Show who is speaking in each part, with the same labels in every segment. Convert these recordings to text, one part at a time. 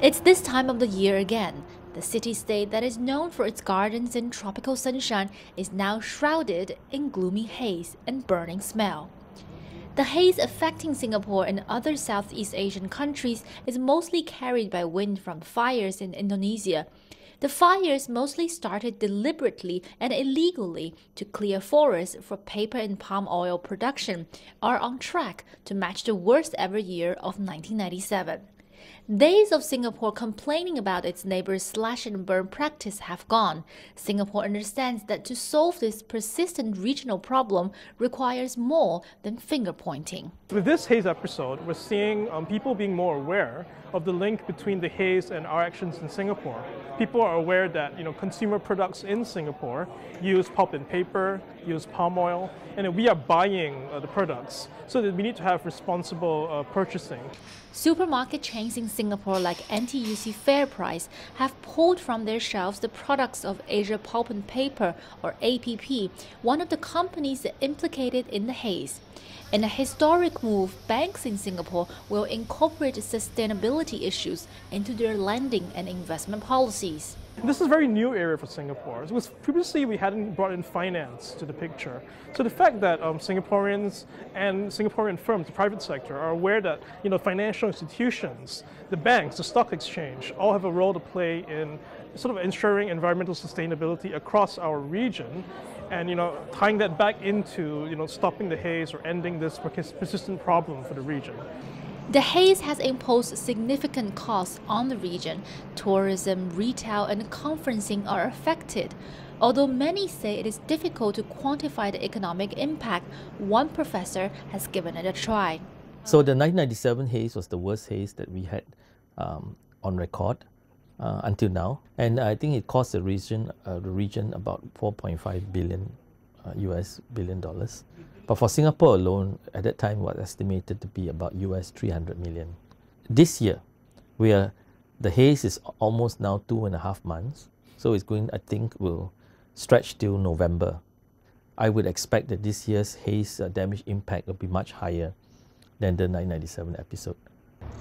Speaker 1: It's this time of the year again. The city-state that is known for its gardens and tropical sunshine is now shrouded in gloomy haze and burning smell. The haze affecting Singapore and other Southeast Asian countries is mostly carried by wind from fires in Indonesia. The fires mostly started deliberately and illegally to clear forests for paper and palm oil production, are on track to match the worst ever year of 1997. Days of Singapore complaining about its neighbors' slash and burn practice have gone. Singapore understands that to solve this persistent regional problem requires more than finger pointing.
Speaker 2: With this haze episode, we're seeing people being more aware of the link between the haze and our actions in Singapore. People are aware that consumer products in Singapore use pulp and paper, use palm oil, and we are buying the products. So that we need to have responsible purchasing.
Speaker 1: Supermarket chains in Singapore like NTUC FairPrice have pulled from their shelves the products of Asia Pulp and Paper, or APP, one of the companies implicated in the haze. In a historic move, banks in Singapore will incorporate sustainability issues into their lending and investment policies.
Speaker 2: This is a very new area for Singapore. It was previously we hadn't brought in finance to the picture. So the fact that Singaporeans and Singaporean firms, the private sector, are aware that financial institutions, the banks, the stock exchange, all have a role to play in sort of ensuring environmental sustainability across our region, and tying that back into stopping the haze or ending this persistent problem for the region.
Speaker 1: The haze has imposed significant costs on the region. Tourism, retail, and conferencing are affected. Although many say it is difficult to quantify the economic impact, one professor has given it a try.
Speaker 3: So the 1997 haze was the worst haze that we had on record until now, and I think it cost the region about $4.5 billion US billion dollars. But for Singapore alone, at that time, was estimated to be about US 300 million. This year, the haze is almost now 2.5 months, so it's going, I think, will stretch till November. I would expect that this year's haze damage impact will be much higher than the 1997 episode.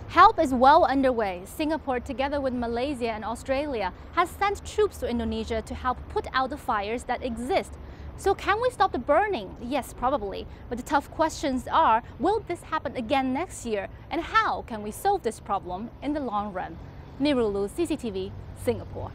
Speaker 4: Help is well underway. Singapore, together with Malaysia and Australia, has sent troops to Indonesia to help put out the fires that exist. So can we stop the burning? Yes, probably. But the tough questions are, will this happen again next year? And how can we solve this problem in the long run? Nirulu, CCTV, Singapore.